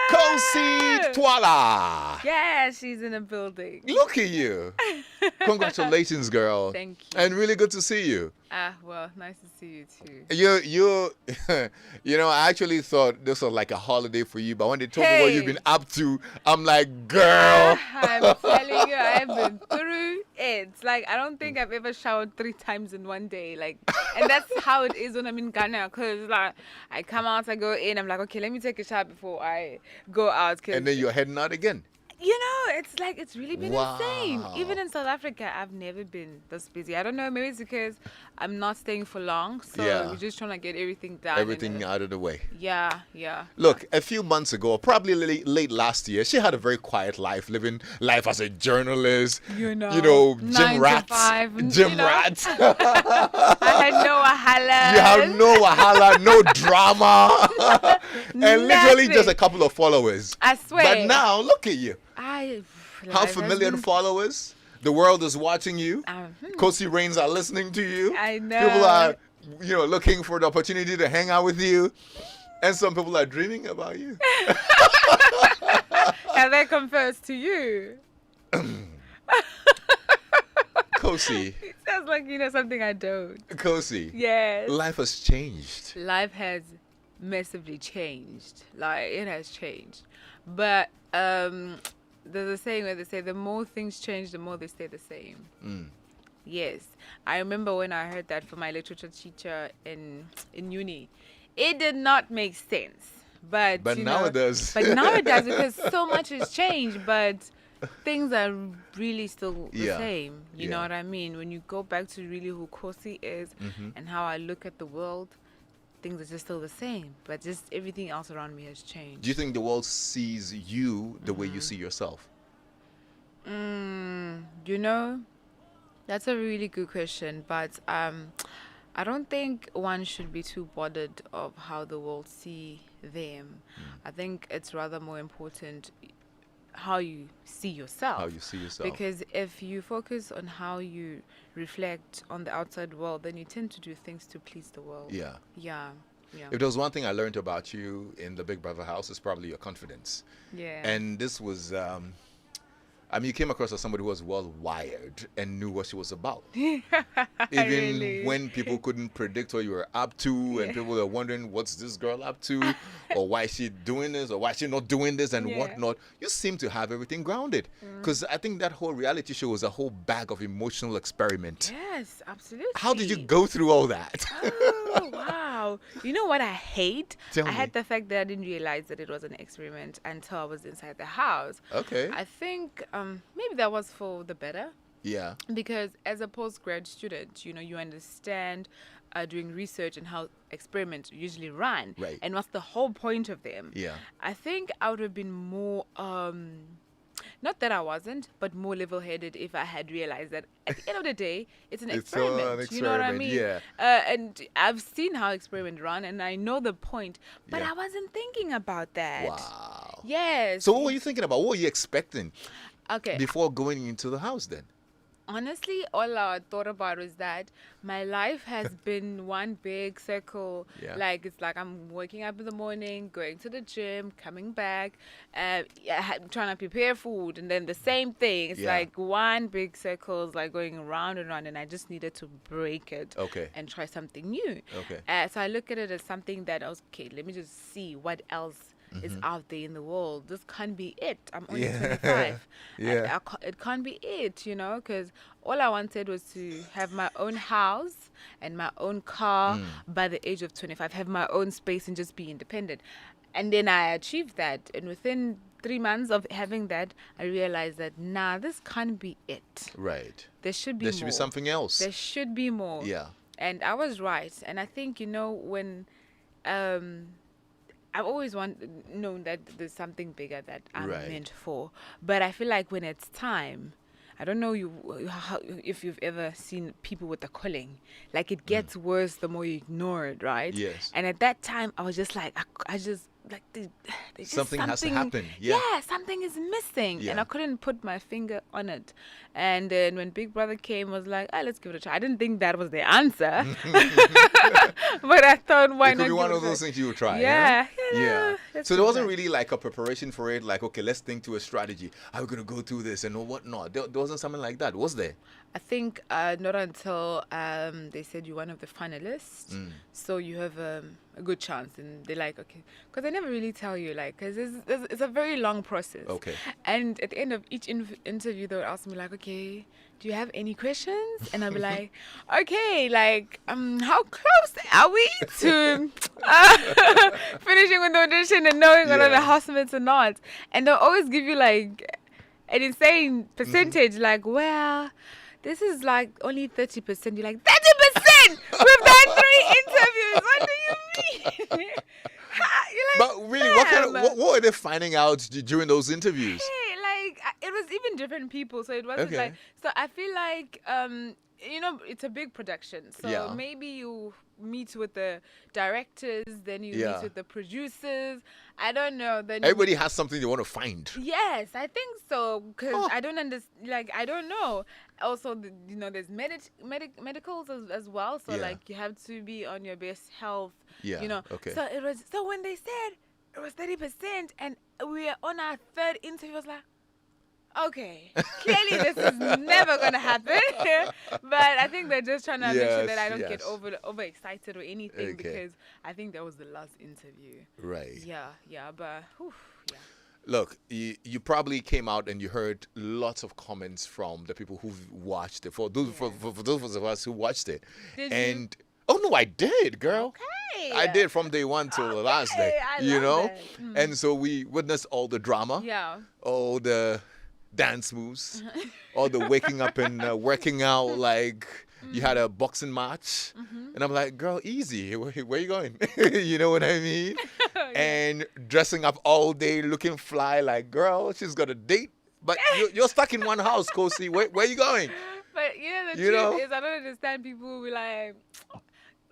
Khosi Twala. Yeah, she's in the building. Look at you. Congratulations, girl. Thank you. And really good to see you. Well, nice to see you too. I actually thought this was like a holiday for you, but when they told me what Hey. you've been up to, I'm like, girl. I'm telling you, I've been through it. Like, I don't think I've ever showered 3 times in one day. Like, and that's how it is when I'm in Ghana. Cause like, I come out, I go in, I'm like, okay, let me take a shower before I go out. And then you're heading out again. It's like, it's really been insane. Even in South Africa, I've never been this busy. I don't know, maybe it's because I'm not staying for long. So we're just trying to get everything done. Everything out of the way. Yeah. Look, a few months ago, probably late last year, she had a very quiet life, living life as a journalist. You know, gym 9 to rats. 5, Gym rats. I had no wahala. You have no wahala, no drama. And literally just a couple of followers. I swear. But now, look at you. Half a million followers. The world is watching you. Hmm. Kosi Rains are listening to you. I know. People are, looking for the opportunity to hang out with you. And some people are dreaming about you. Have they confessed to you? Kosi. It sounds like something I don't. Kosi. Yes. Life has changed. Life has massively changed. Like, it has changed. But there's a saying where they say the more things change, the more they stay the same. Yes. I remember when I heard that from my literature teacher in uni. It did not make sense. But now it does. But now it does, because so much has changed, but things are really still the same. You know what I mean? When you go back to really who Khosi is and how I look at the world, things are just still the same, but just everything else around me has changed. Do you think the world sees you the way you see yourself? That's a really good question, but I don't think one should be too bothered of how the world see them. I think it's rather more important how you see yourself. How you see yourself. Because if you focus on how you reflect on the outside world, then you tend to do things to please the world. Yeah. If there was one thing I learned about you in the Big Brother house, it's probably your confidence. Yeah. And this was, you came across as somebody who was well wired and knew what she was about. Even when people couldn't predict what you were up to, and people were wondering, what's this girl up to? Or why is she doing this? Or why is she not doing this? And whatnot. You seem to have everything grounded. Because I think that whole reality show was a whole bag of emotional experiment. Yes, absolutely. How did you go through all that? Oh, wow. You know what I hate? Tell I me. hate the fact that I didn't realize that it was an experiment until I was inside the house. Okay. I think maybe that was for the better. Yeah. Because as a postgrad student, you understand doing research and how experiments usually run. Right. And what's the whole point of them. Yeah. I think I would have been more... not that I wasn't, but more level-headed if I had realized that at the end of the day, it's an experiment. You know what I mean? Yeah. And I've seen how experiments run, and I know the point, but I wasn't thinking about that. Wow. Yes. So what were you thinking about? What were you expecting Okay. before going into the house then? Honestly, all I thought about was that my life has been one big circle. Yeah. Like, it's like I'm waking up in the morning, going to the gym, coming back, trying to prepare food, and then the same thing. It's like one big circle, is like going around and around, and I just needed to break it and try something new. Okay. So I look at it as something that, okay, let me just see what else is out there in the world. This can't be it. I'm only 25. It can't be it, because all I wanted was to have my own house and my own car by the age of 25, have my own space and just be independent. And then I achieved that. And within 3 months of having that, I realized that, this can't be it. Right. There should be There should be something else. There should be more. Yeah. And I was right. And I think, when... I've always known that there's something bigger that I'm meant for. But I feel like when it's time, I don't know if you've ever seen people with a calling. Like, it gets worse the more you ignore it, right? Yes. And at that time, I was just like, I just like they just Something has to happen. Yeah. Something is missing, Yeah. and I couldn't put my finger on it. And then when Big Brother came, was like, let's give it a try. I didn't think that was the answer, but I thought, why It not? could be one give of it a those try? things you would try. Yeah, Yeah. let's So give there it wasn't a- really like a preparation for it. Like, okay, let's think to a strategy. How are we gonna go through this and whatnot? There wasn't something like that, was there? I think not until they said you're one of the finalists, so you have a good chance. And they're like, okay, because they never really tell you, like, because it's a very long process. Okay. And at the end of each interview, they would ask me, like, okay, do you have any questions? And I'll be like, okay, like, how close are we to finishing with the audition and knowing whether the housemates or not? And they'll always give you, like, an insane percentage, like, well, this is like only 30%. You're like, 30%? We've done 3 interviews. What do you mean? You're like, But really, what "Damn." were they finding out during those interviews? Hey, like, it was even different people. So it wasn't Okay. like, so I feel like, it's a big production. So Yeah. maybe you meet with the directors, then you Yeah. meet with the producers. I don't know. Then you Everybody has something they want to find. Yes, I think so. Because Oh. I don't understand. Like, I don't know. Also, there's medicals as well. So Yeah. like, you have to be on your best health. Yeah, okay. So it was. So when they said it was 30%, and we are on our 3rd interview, I was like, okay, clearly this is never gonna happen. But I think they're just trying to make sure that I don't get Yes. overexcited or anything, Okay. because I think that was the last interview. Right. Yeah, but yeah. Look, you probably came out and you heard lots of comments from the people who've watched it. For those of us who watched it. Did and oh no, I did, girl. Okay. I did from day one till the last day. I You love know? it. And so we witnessed all the drama. Yeah. All the dance moves, all the waking up and working out, like you had a boxing match. And I'm like, girl, easy. Where you going? You know what I mean? And dressing up all day, looking fly, like, girl, she's got a date. But you're stuck in one house, Khosi. Where you going? But the truth is, I don't understand people who be like,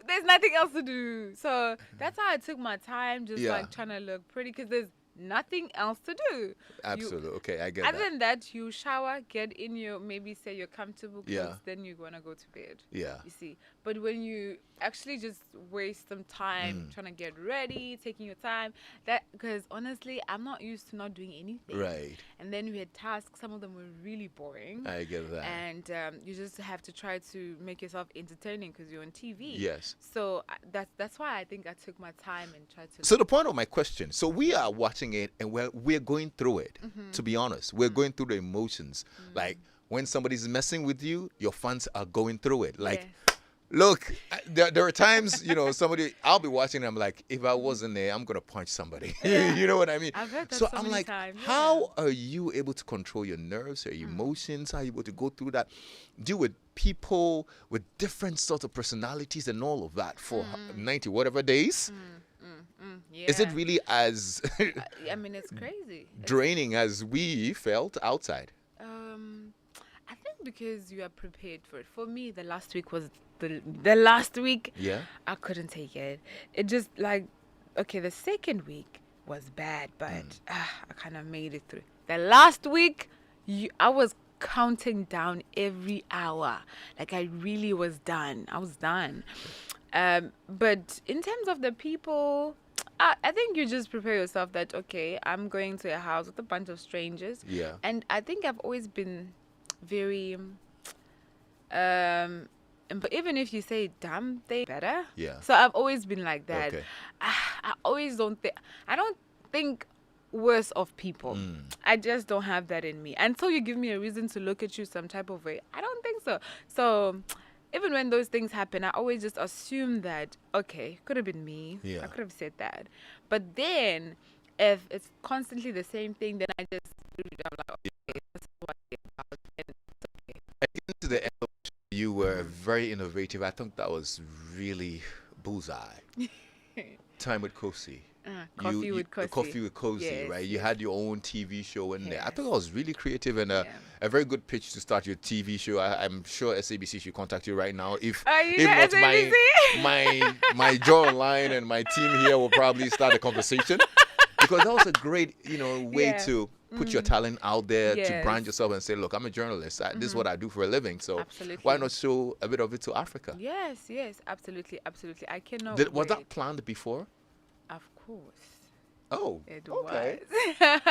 there's nothing else to do. So that's how I took my time, just like trying to look pretty, because there's nothing else to do. Absolutely. Okay, I get Other that. than that, you shower, get in your, maybe say your comfortable clothes, then you're going to go to bed. Yeah. You see. But when you actually just waste some time trying to get ready, taking your time, because honestly, I'm not used to not doing anything. Right. And then we had tasks, some of them were really boring. I get that. And you just have to try to make yourself entertaining because you're on TV. Yes. So that's why I think I took my time and tried to. So the point of my question, so we are watching it and we're going through it, to be honest. We're going through the emotions. Like when somebody's messing with you, your fans are going through it. Like, look, there are times, I'll be watching and I'm like, if I wasn't there, I'm going to punch somebody. You know what I mean? I've heard that so so I'm many like, times, how are you able to control your nerves, your emotions? How are you able to go through that? Deal with people with different sorts of personalities and all of that for 90 whatever days? Yeah. Is it really as I mean, it's crazy. draining as we felt outside? I think because you are prepared for it. For me, the last week was the last week. Yeah. I couldn't take it. It just like, okay, the second week was bad, but I kind of made it through. The last week, I was counting down every hour. Like I really was done. I was done. But in terms of the people, I think you just prepare yourself that, okay, I'm going to a house with a bunch of strangers. Yeah. And I think I've always been very, but even if you say damn, they better. Yeah. So I've always been like that. Okay. I always don't think worse of people. I just don't have that in me. Until you give me a reason to look at you some type of way, I don't think so. So even when those things happen, I always just assume that, okay, could have been me. Yeah. I could have said that. But then if it's constantly the same thing, then I'm like, okay, that's what it's about. And it's okay. Getting to the end of the show, you were very innovative. I think that was really bullseye. Time with Khosi. Coffee with Khosi. Coffee with Khosi, Yes, right? You yes. had your own TV show in there. I Yes. thought that was really creative and a very good pitch to start your TV show. I'm sure SABC should contact you right now. If not, SABC? my Joe online and my team here will probably start a conversation. because that was a great, way Yeah. to put your talent out there, to Yes. brand yourself and say, look, I'm a journalist. This is what I do for a living. So Absolutely. why not show a bit of it to Africa? Yes, absolutely, absolutely. I cannot Was that wait. planned before? Of course. Oh, It okay. was.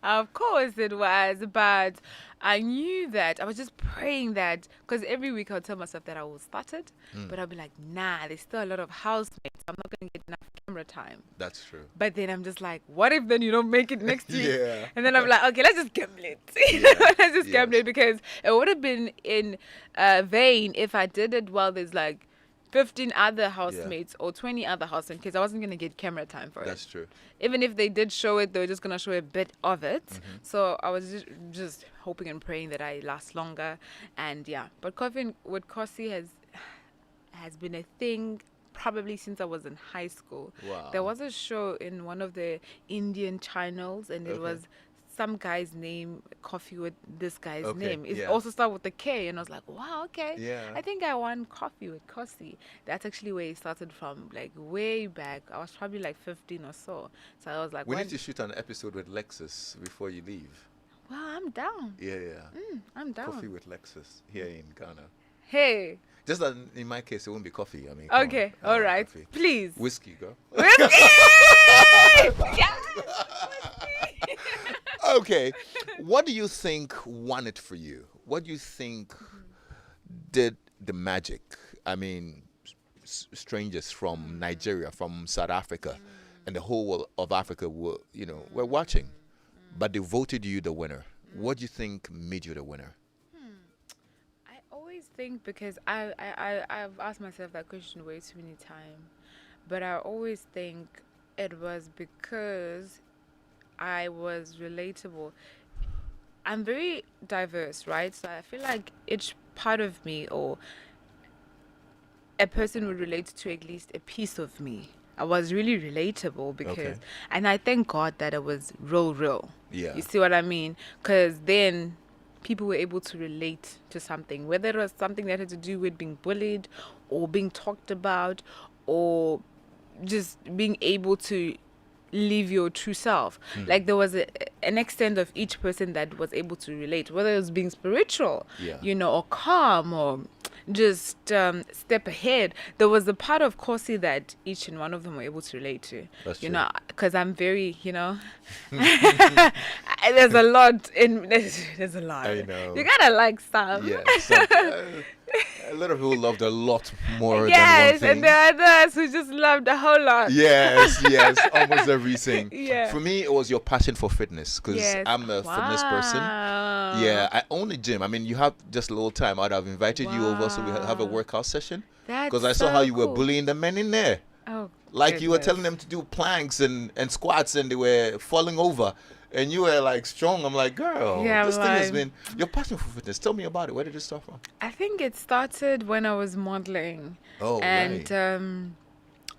Of course it was. But I knew that. I was just praying that. Because every week I would tell myself that I will start it. But I'll be like, nah, there's still a lot of housemates. I'm not going to get enough camera time. That's true. But then I'm just like, what if then you don't make it next week? Yeah. And then I'm like, okay, let's just gamble it. Let's just gamble it, because it would have been in vain if I did it while there's like 15 other housemates or 20 other housemates, because I wasn't going to get camera time for it. That's true. Even if they did show it, they were just going to show a bit of it. So I was just hoping and praying that I last longer. And yeah, but coffee with Khosi has been a thing probably since I was in high school. Wow. There was a show in one of the Indian channels, and it was some guy's name, coffee with this guy's name. It also started with a K, and I was like, wow, okay. Yeah. I think I want coffee with Khosi. That's actually where it started from, like way back. I was probably like 15 or so. So I was like, We need to shoot an episode with Lexis before you leave. well, I'm down. Yeah. I'm down. Coffee with Lexis here in Ghana. Hey. Just that in my case, it won't be coffee. I mean, Okay. All right. coffee. Please. Whiskey, girl. Whiskey! Yes! Okay. What do you think won it for you? What do you think did the magic? I mean, strangers from Nigeria, from South Africa, and the whole world of Africa were watching, but they voted you the winner. What do you think made you the winner? I always think, because I've asked myself that question way too many times, but I always think it was because I was relatable. I'm very diverse, right? So I feel like each part of me, or a person would relate to at least a piece of me. I was really relatable because, and I thank God that it was real. Yeah. You see what I mean? Because then people were able to relate to something, whether it was something that had to do with being bullied or being talked about, or just being able to live your true self. Like there was an extent of each person that was able to relate, whether it was being spiritual, or calm, or just step ahead. There was a part of Khosi that each and one of them were able to relate to. That's true. Because I'm very, there's a lot in there's a lot. I know. You gotta like some. Yeah. A lot of people loved a lot more than one Yes, thing. and there are others who just loved a whole lot. Yes, almost everything. Yeah. For me, it was your passion for fitness, because I'm a fitness person. Yeah, I own a gym. I mean, you have just a little time. I'd have invited you over so we have a workout session. Because I saw how you were bullying the men in there. Oh, like you were telling them to do planks and squats, and they were falling over. And you were like strong. I'm like, girl, this thing has been your passion for fitness. Tell me about it. Where did it start from? I think it started when I was modeling. Oh, and right.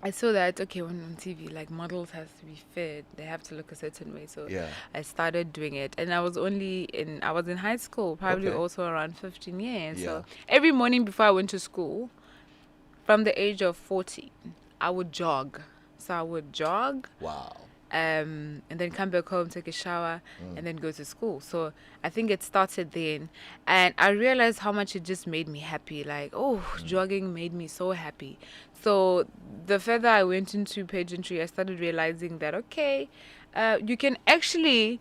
I saw that, when on TV, like, models have to be fit. They have to look a certain way. So I started doing it. And I was in high school, probably also around 15 years. Yeah. So every morning before I went to school, from the age of 14, I would jog. So I would jog. Wow. And then come back home, take a shower, and then go to school. So I think it started then. And I realized how much it just made me happy. Like, jogging made me so happy. So the further I went into pageantry, I started realizing that, you can actually...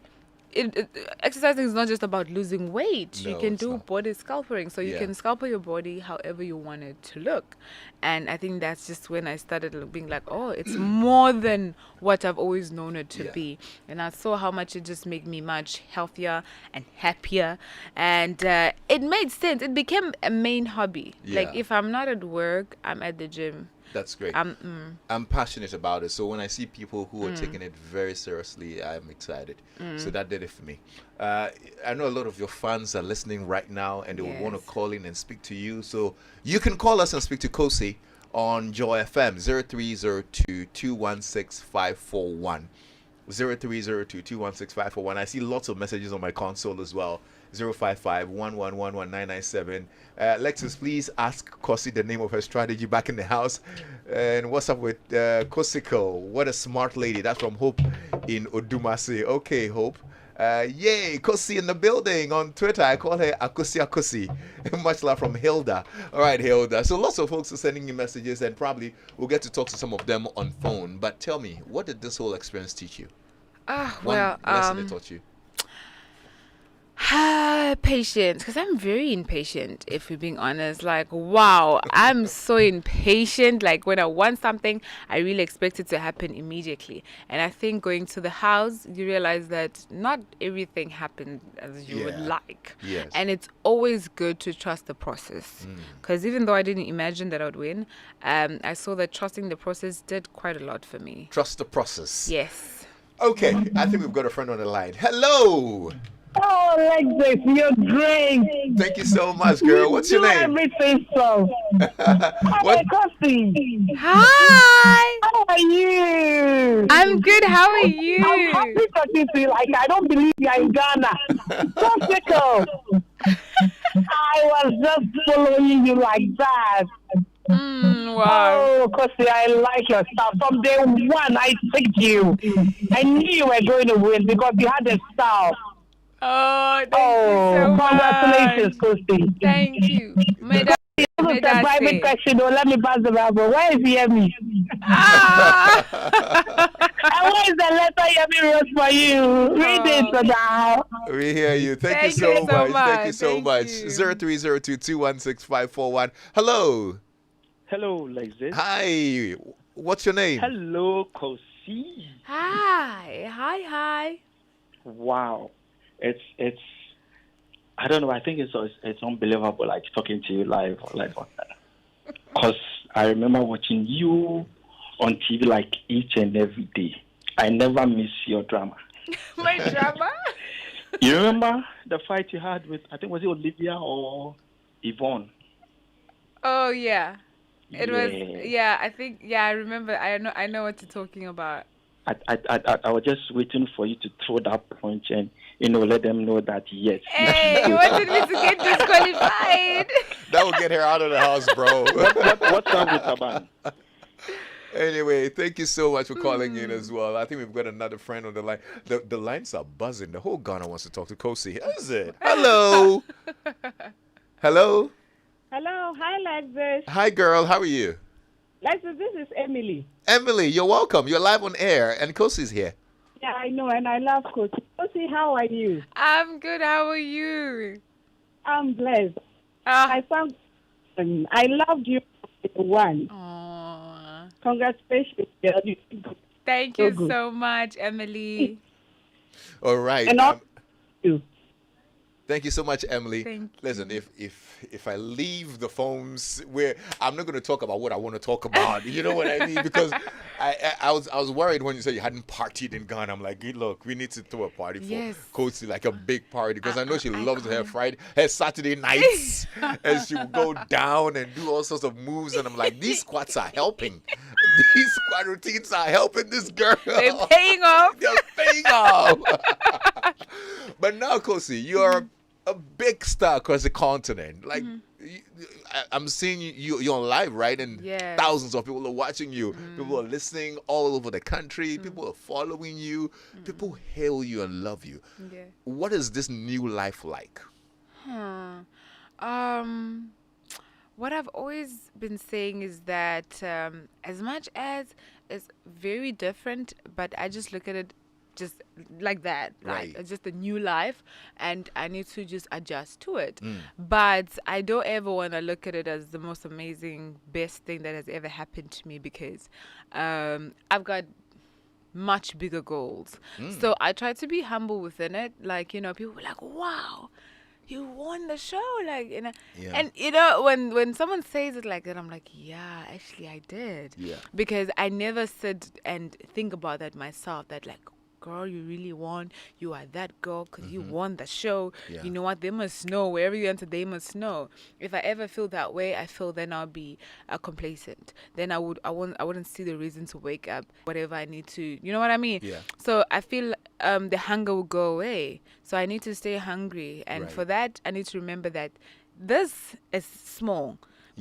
exercising is not just about losing weight. No, you can it's do not. body sculpting. So you can sculpt your body however you want it to look. And I think that's just when I started being like, it's more than what I've always known it to be. And I saw how much it just made me much healthier and happier. And it made sense. It became a main hobby. Yeah. Like if I'm not at work, I'm at the gym. That's great. I'm passionate about it. So when I see people who are taking it very seriously, I'm excited. So that did it for me. I know a lot of your fans are listening right now, and they would want to call in and speak to you. So you can call us and speak to Khosi on Joy FM 0302 216 541. 0302216541. I see lots of messages on my console as well. 055-1111997. Lexis, please ask Khosi the name of her strategy back in the house. And what's up with Kosiko? What a smart lady. That's from Hope in Odumase. Okay, Hope. Yay, Khosi in the building on Twitter. I call her Akusi. Much love from Hilda. All right, Hilda. So lots of folks are sending you messages, and probably we'll get to talk to some of them on phone. But tell me, what did this whole experience teach you? One lesson it taught you. Patience, because I'm very impatient, if we're being honest. Like, wow, I'm so impatient. Like, when I want something, I really expect it to happen immediately. And I think going to the house, you realize that not everything happened as you would like. Yes. And it's always good to trust the process. Because even though I didn't imagine that I would win, I saw that trusting the process did quite a lot for me. Trust the process. Yes. Okay, I think we've got a friend on the line. Hello. Oh, Lexis, you're great. Thank you so much, girl. What's your name? Everything so. Hi, Khosi. Hi. How are you? I'm good. How are you? I'm happy talking to you. Like, I don't believe you're in Ghana. Jessica, I was just following you like that. Wow. Oh, Khosi, I like your stuff. From day one, I picked you. I knew you were going to win because you had a style. Oh, thank you so congratulations, much. Khosi. Thank you. May that private question, though. Let me pass the Bible. Where is Yemi? And where is the letter Yemi wrote for you? Read it now. We hear you. Thank you so much. Thank you so much. 0302216541. Hello. Hello, Lexis. Hi. What's your name? Hello, Khosi. Hi. Wow. It's I don't know, I think it's unbelievable, like talking to you live like on that. Because I remember watching you on TV like each and every day. I never miss your drama. My drama? You remember the fight you had with, I think, was it Olivia or Yvonne? Oh yeah. It was, I think, I remember. I know what you're talking about. I was just waiting for you to throw that punch and, let them know that, yes. Hey, you wanted me to get disqualified. That will get her out of the house, bro. What's up with Taban? Anyway, thank you so much for calling in as well. I think we've got another friend on the line. The lines are buzzing. The whole Ghana wants to talk to Khosi. Is it? Hello. Hello. Hello. Hi, Lexis. Hi, girl. How are you? Lexis, this is Emily. Emily, you're welcome. You're live on air, and Khosi's here. Yeah, I know, and I love Khosi. Khosi, how are you? I'm good. How are you? I'm blessed. I loved you from one. Aww. Congratulations, girl. Thank you so much, Emily. All right. And you. Thank you so much, Emily. Thank you. Listen, if I leave the phones where I'm not going to talk about what I want to talk about, you know what I mean? Because I was worried when you said you hadn't partied in Ghana. I'm like, hey, look, we need to throw a party for Khosi, like a big party, because I know she loves her Saturday nights, and she will go down and do all sorts of moves. And I'm like, these squats are helping. These squat routines are helping this girl. They're paying off. They're paying off. But now, Khosi, you're a big star across the continent. Like, I'm seeing you're on live, right? And thousands of people are watching you. People are listening all over the country. People are following you. People hail you and love you. Yeah. What is this new life like? What I've always been saying is that as much as it's very different, but I just look at it just like that, like it's just a new life, and I need to just adjust to it. But I don't ever want to look at it as the most amazing, best thing that has ever happened to me, because I've got much bigger goals. So I try to be humble within it. Like, people were like, wow, you won the show, like, and when someone says it like that, I'm like, yeah, actually I did. Because I never sit and think about that myself, that like, girl you really won. You are that girl because you won the show. Yeah. You know what? They must know. Wherever you enter, they must know. If I ever feel that way, I feel then I'll be complacent. Then I wouldn't see the reason to wake up. Whatever I need to, you know what I mean? Yeah. So I feel the hunger will go away. So I need to stay hungry, and Right. for that, I need to remember that this is small.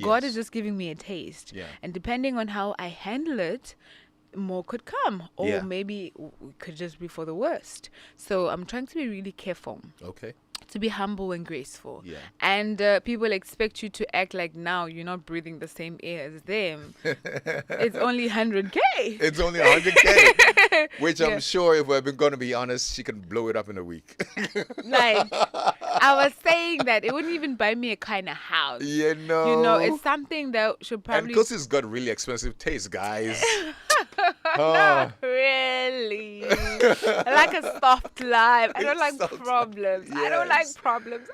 God Yes. is just giving me a taste. Yeah. And depending on how I handle it, more could come. Or Yeah. maybe it could just be for the worst. So I'm trying to be really careful, Okay. to be humble and graceful. Yeah. And people expect you to act like now you're not breathing the same air as them. It's only 100K. It's only 100K, which Yeah. I'm sure, if we're going to be honest, she can blow it up in a week. Like, I was saying that it wouldn't even buy me a kind of house. You know. You know, it's something that should And probably... because he's got really expensive taste, guys. Oh. Not really. I like a soft life. I don't like Soft life. problems. I don't like Yes. problems.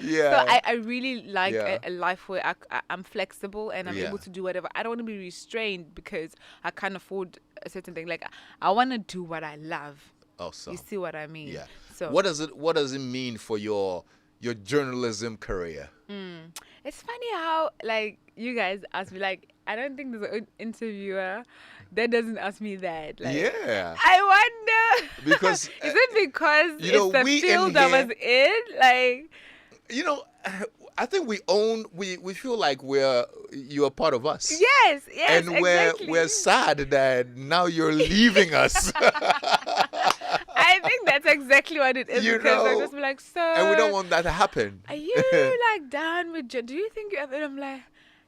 Yeah. So I really like Yeah. a life where I'm flexible and I'm Yeah. able to do whatever. I don't want to be restrained because I can't afford a certain thing. Like, I want to do what I love. Awesome. You see what I mean? Yeah. So What does it mean for your journalism career? it's funny how, like, you guys ask me, like, I don't think there's an interviewer that doesn't ask me that. Like, Yeah. I wonder. Because, Is it because you know, it's the we in field I here- was in? Like, You know, I think we feel like you're part of us. yes, And exactly. we're sad that now you're leaving us. I think that's exactly what it is, You because I know, just be like, so. And we don't want that to happen. Are you like done with? Do you think you have? And I'm like,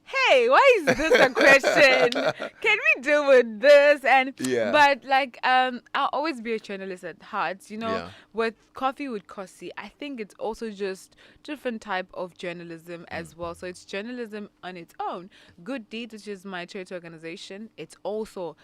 hey, why is this a question? Can we deal with this? And Yeah. but like I'll always be a journalist at heart. You know, Yeah. with Coffee with Khosi, I think it's also just different type of journalism as well. So it's journalism on its own. Good Deeds, which is my charity organization, it's also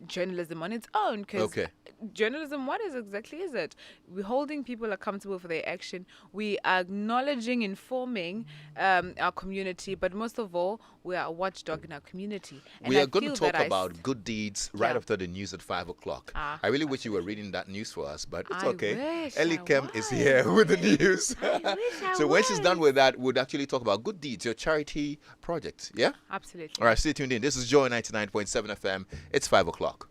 journalism on its own, because Okay. journalism, what exactly is it? We're holding people accountable for their action. We are acknowledging, informing our community, but most of all, we are a watchdog in our community. And We I are going to feel talk that about good deeds right Yeah. after the news at 5:00. Ah, I really wish you were reading that news for us, but it's I okay. wish Ellie I Kem is was. here with the news. I wish I So when she's done was. with that, we'll actually talk about good deeds, your charity project. Yeah? Absolutely. All right, stay tuned in. This is Joy 99.7 FM. It's 5:00.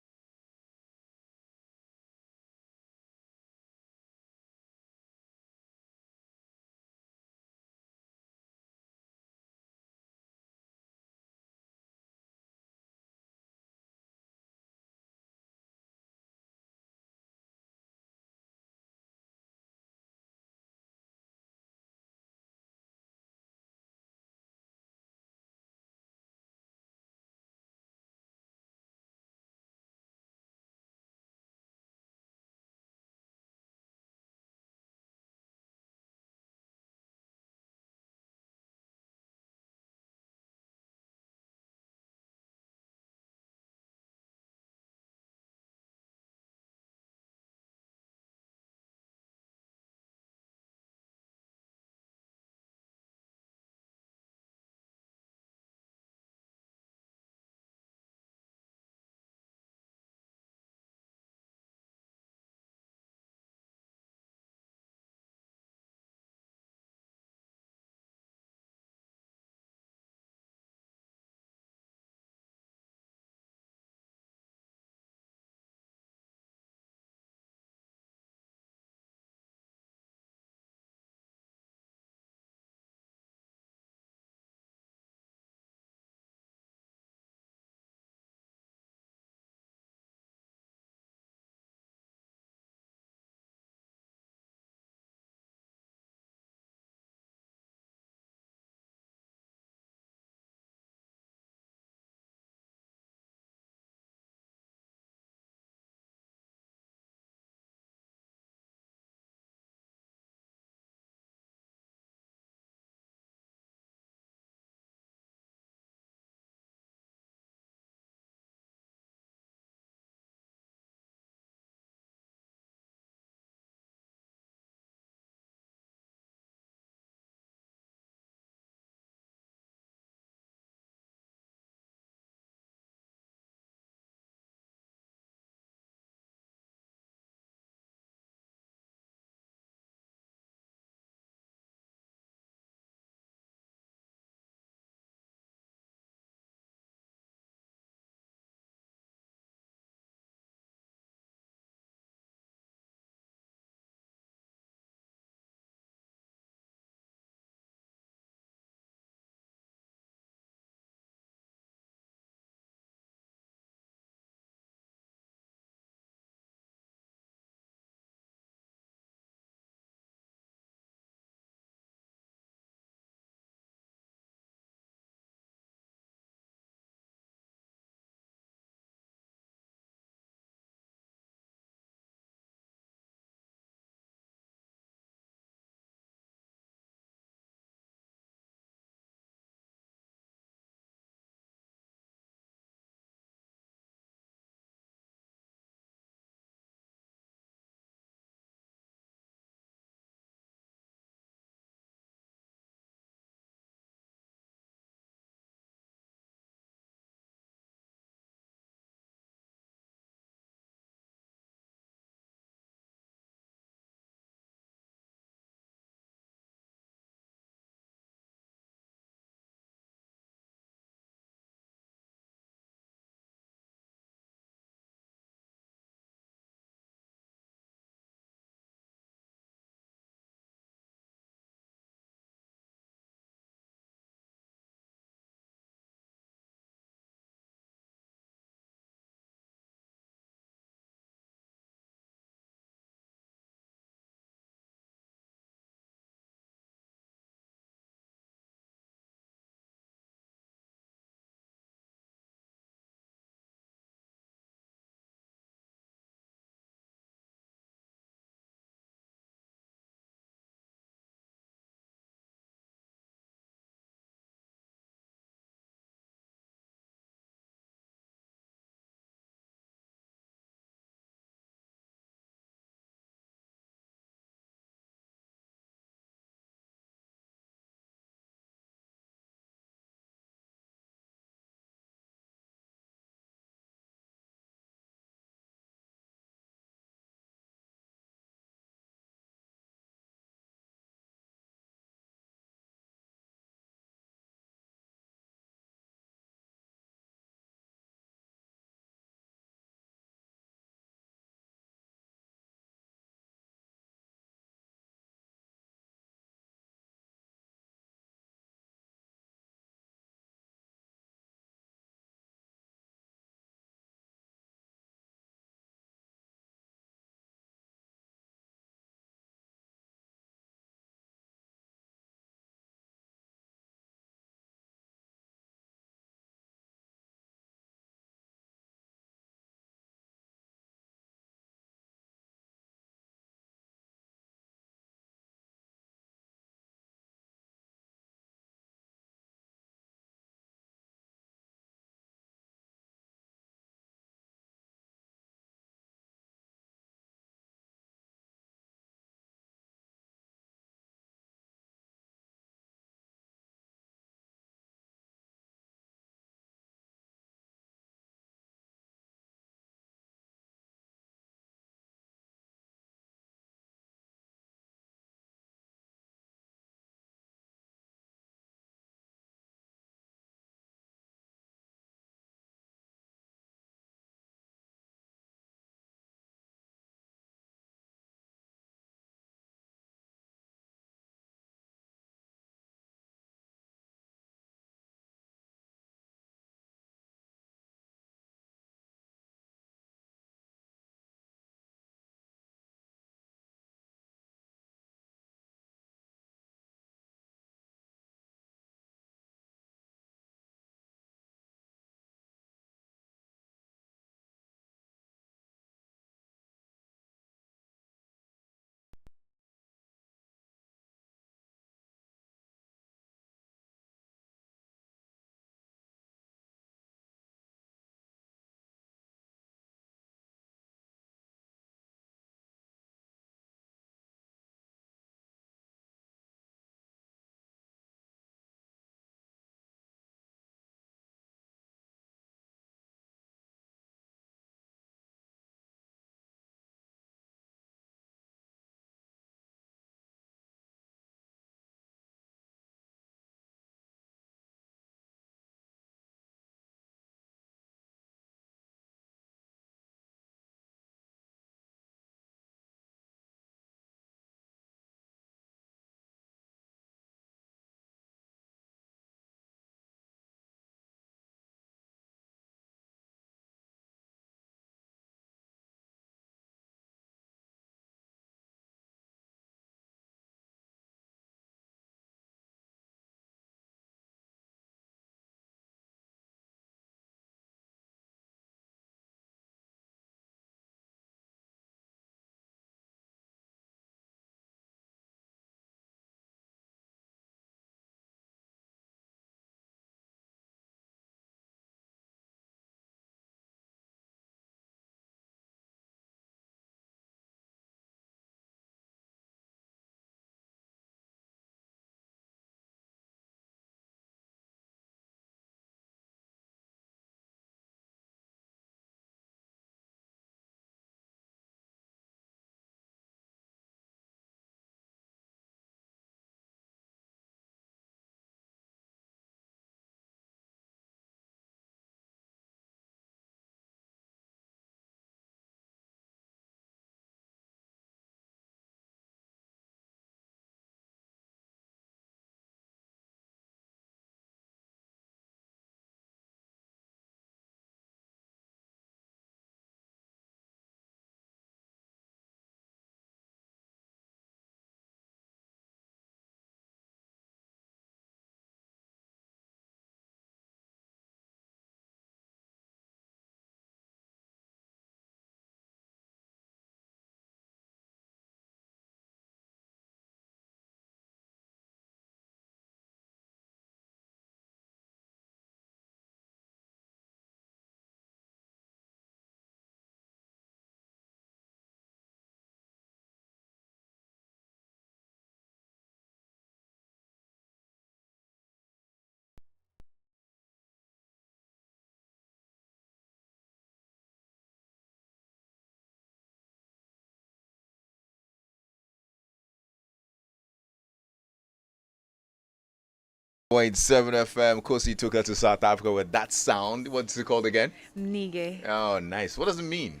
0.7 FM. Khosi took her to South Africa with that sound. What's it called again? Nige. Oh, nice. What does it mean?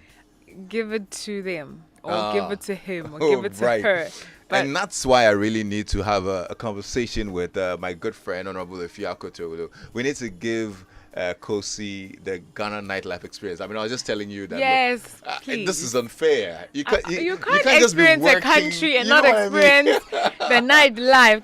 Give it to them, or give it to him, or Oh, give it to right. her. But And that's why I really need to have a conversation with my good friend, Honorable Ifiako Tolu. We need to give Khosi the Ghana nightlife experience. I mean, I was just telling you that. yes, Look, please. this is unfair. You can't just be experience a working, country and you know not what I mean? experience the nightlife.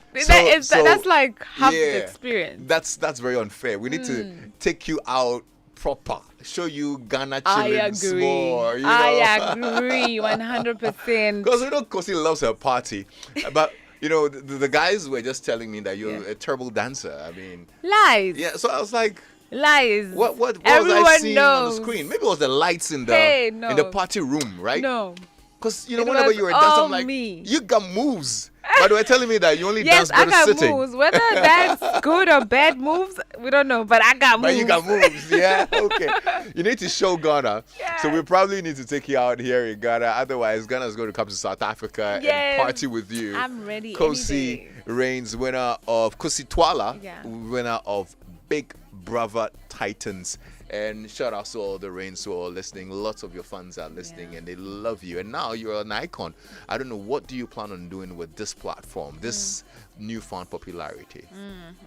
That's like half the experience. That's very unfair. We need to take you out proper, show you Ghana I chilling agree. more. You know? I agree, 100%. Because Khosi loves her party, but the guys were just telling me that you're a terrible dancer. I mean, Lies. yeah. So I was like, Lies. what was Everyone I seeing knows. on the screen? Maybe it was the lights in the Hey, in no. the party room, right? No. Because It whenever was you were dancing, all I'm like, me. you got moves. But they were telling me that you only Yes, dance I better got sitting. moves. Whether that's good or bad moves, we don't know. But I got moves. But you got moves, yeah? Okay. You need to show Ghana. Yes. So we probably need to take you out here in Ghana. Otherwise, Ghana's going to come to South Africa Yes. and party with you. I'm ready. Khosi any day. reigns winner of Khosi Twala, Yeah. winner of Big Brother Titans. And shout out to all the Reigns who are listening. Lots of your fans are listening and they love you. And now you're an icon. I don't know, what do you plan on doing with this platform, this newfound popularity?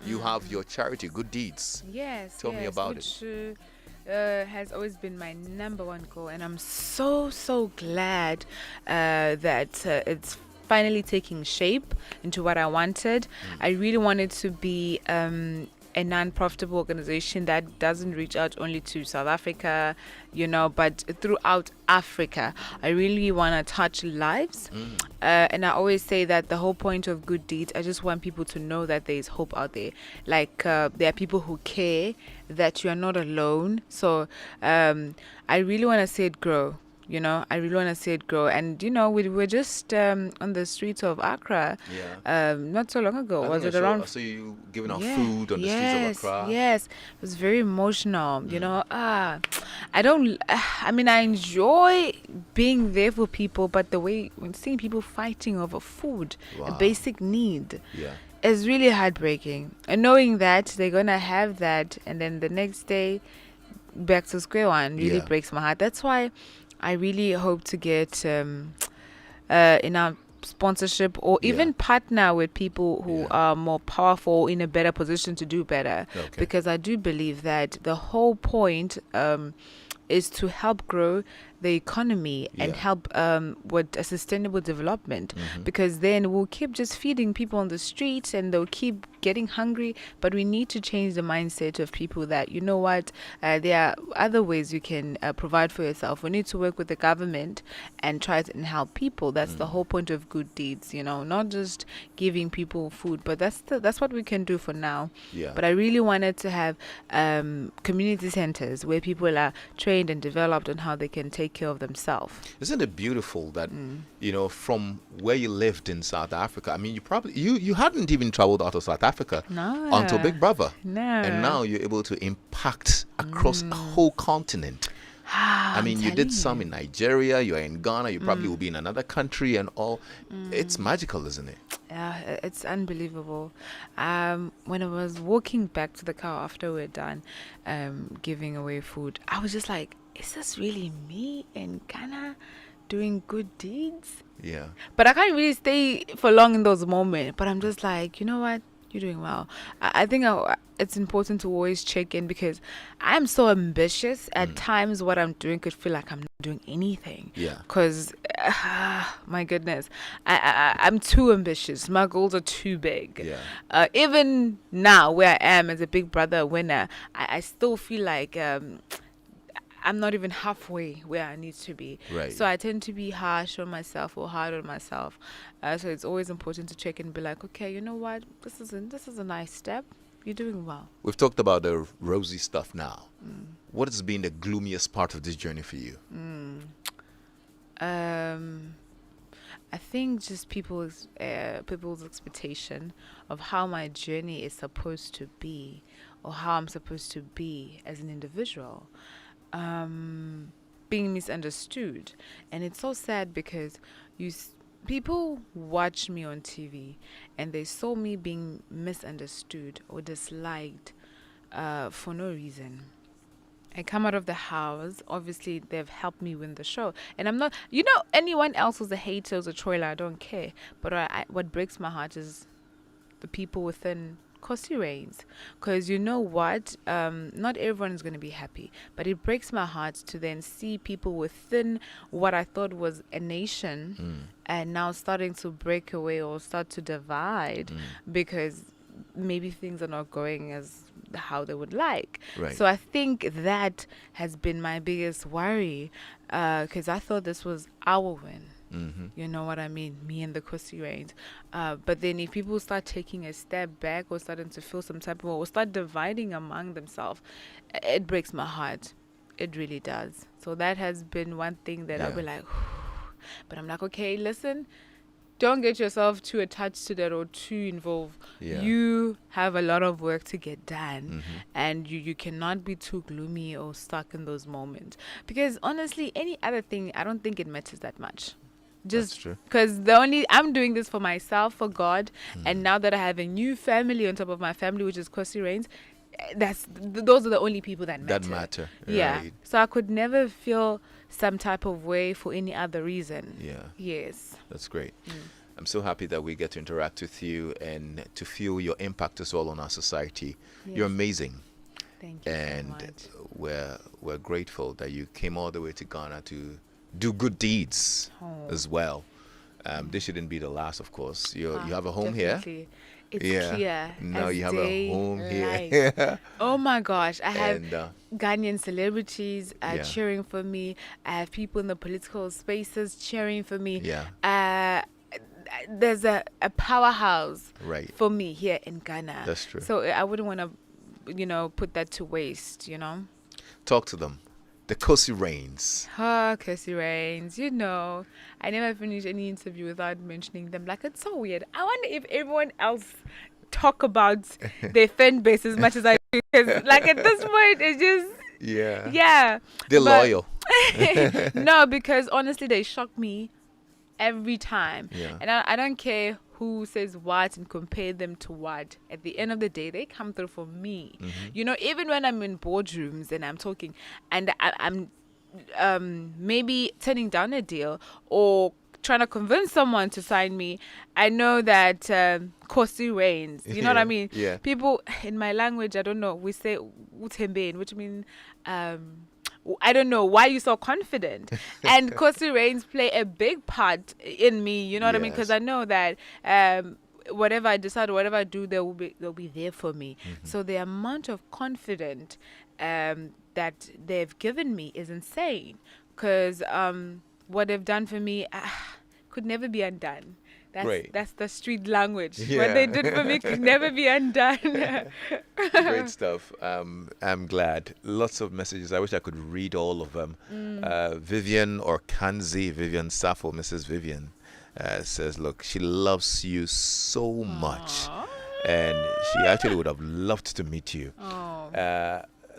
You have your charity, Good Deeds. Yes. Tell me about it. Which has always been my number one goal. And I'm so glad that it's finally taking shape into what I wanted. I really wanted to be a non-profitable organization that doesn't reach out only to South Africa, but throughout Africa. I really want to touch lives. And I always say that the whole point of Good Deeds, I just want people to know that there is hope out there. Like, there are people who care, that you are not alone. So I really want to see it grow. I really want to see it grow. And, we were just on the streets of Accra not so long ago. Was it around? I saw you giving out food on the streets of Accra. Yes. It was very emotional. I enjoy being there for people, but when seeing people fighting over food, a basic need. Yeah. It's really heartbreaking. And knowing that they're going to have that, and then the next day, back to square one, really breaks my heart. That's why I really hope to get enough sponsorship or even partner with people who are more powerful, in a better position to do better. Okay. Because I do believe that the whole point is to help grow the economy and help with a sustainable development, because then we'll keep just feeding people on the streets and they'll keep getting hungry. But we need to change the mindset of people that, there are other ways you can provide for yourself. We need to work with the government and try to help people. That's the whole point of Good Deeds, not just giving people food, but that's what we can do for now. Yeah. But I really wanted to have community centers where people are trained and developed on how they can take care of themselves. Isn't it beautiful that from where you lived in South Africa? I mean, you hadn't even traveled out of South Africa until Big Brother, and now you're able to impact across a whole continent. I mean, you did some in Nigeria, you're in Ghana, you probably will be in another country and all. It's magical, isn't it? Yeah, it's unbelievable. When I was walking back to the car after we're done giving away food, I was just like, is this really me in Ghana doing good deeds? Yeah. But I can't really stay for long in those moments. But I'm just like, you know what? You're doing well. I think it's important to always check in, because I'm so ambitious. At times, what I'm doing could feel like I'm not doing anything. Yeah. Because, my goodness, I'm too ambitious. My goals are too big. Yeah. Even now, where I am as a Big Brother winner, I still feel like I'm not even halfway where I need to be. Right. So I tend to be harsh on myself or hard on myself. So it's always important to check and be like, okay, you know what? This is a nice step. You're doing well. We've talked about the rosy stuff now. What has been the gloomiest part of this journey for you? I think just people's expectation of how my journey is supposed to be, or how I'm supposed to be as an individual. Being misunderstood. And it's so sad, because people watch me on TV and they saw me being misunderstood or disliked for no reason. I come out of the house. Obviously, they've helped me win the show. And I'm not, anyone else who's a hater, who's a troller, I don't care. But what breaks my heart is the people within Khosi Reigns. Because you know what? Not everyone is going to be happy. But it breaks my heart to then see people within what I thought was a nation and now starting to break away or start to divide because maybe things are not going as how they would like. Right. So I think that has been my biggest worry because I thought this was our win. You know what I mean? Me and the Khosi Reigns. But then if people start taking a step back or starting to feel some type of, or start dividing among themselves, it breaks my heart. It really does. So that has been one thing that I'll be like, but I'm like, okay, listen, don't get yourself too attached to that or too involved. You have a lot of work to get done and you cannot be too gloomy or stuck in those moments. Because honestly, any other thing, I don't think it matters that much. Just because I'm doing this for myself, for God, and now that I have a new family on top of my family, which is Khosi Reigns, those are the only people that matter. Yeah. Right. So I could never feel some type of way for any other reason. Yeah. Yes. That's great. I'm so happy that we get to interact with you and to feel your impact as well on our society. Yes. You're amazing. Thank you and so much. We're grateful that you came all the way to Ghana to do good deeds as well. This shouldn't be the last, of course. You have a home definitely. Here. It's clear. Now you have a home here. Oh my gosh. I have Ghanaian celebrities cheering for me. I have people in the political spaces cheering for me. There's a powerhouse for me here in Ghana. That's true. So I wouldn't want to, put that to waste, Talk to them. The Khosi Reigns. Khosi Reigns. I never finish any interview without mentioning them. Like, it's so weird. I wonder if everyone else talk about their fan base as much as I do. Because, like, at this point, it's just... Yeah. They're loyal. No, because honestly, they shock me every time. And I don't care who says what and compare them to what. At the end of the day, they come through for me. Even when I'm in boardrooms and I'm talking and I'm maybe turning down a deal or trying to convince someone to sign me, I know that Khosi Reigns. You know what I mean? Yeah. People in my language, I don't know, we say Utembeni, which means I don't know why you're so confident. And Khosi Reigns play a big part in me, you know what I mean? Because I know that whatever I decide, whatever I do, they'll be there for me. So the amount of confidence that they've given me is insane. Because what they've done for me could never be undone. That's the street language. What they did for me could never be undone. Great stuff. I'm glad. Lots of messages. I wish I could read all of them. Vivian Safo, Mrs. Vivian, says, look, she loves you so much. And she actually would have loved to meet you.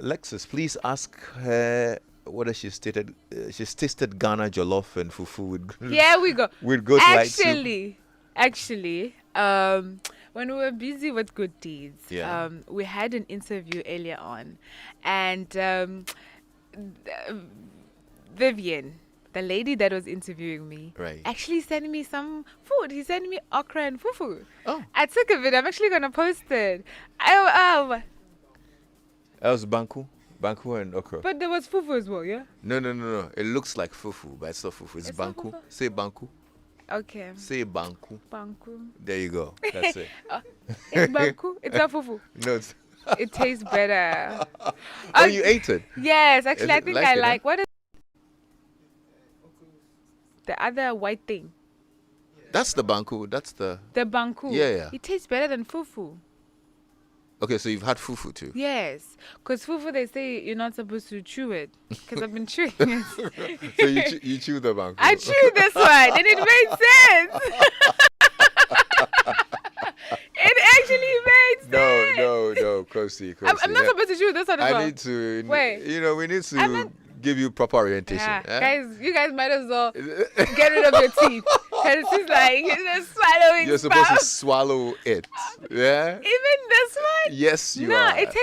Lexis, please ask her whether she's tasted Ghana jollof and fufu with Here we go. With goat light soup. Actually, when we were busy with good deeds, we had an interview earlier on, and Vivian, the lady that was interviewing me, actually sent me some food. He sent me okra and fufu. I took a video. I'm actually gonna post it. That was banku and okra. But there was fufu as well, yeah? No. It looks like fufu, but it's not fufu. It's banku. Say banku. Okay. Say banku. Banku. There you go. That's it. It's banku. It's not fufu. No. It tastes better. Oh, you ate it? Yes. Actually, I think I like. Huh? What is the other white thing? That's the banku. That's the banku. Yeah. It tastes better than fufu. Okay, so you've had fufu too? Yes. Because fufu, they say you're not supposed to chew it. Because I've been chewing it. So you chew the banku? I chewed this one and it made sense. It actually made sense. No, Khosi. I'm not supposed to chew this one as well. I need to. Wait. We need to give you proper orientation. Yeah. Guys, you guys might as well get rid of your teeth. Because it's like just swallowing You're supposed to stuff. swallow it. Yeah? Even this one? Yes, you No, are. it takes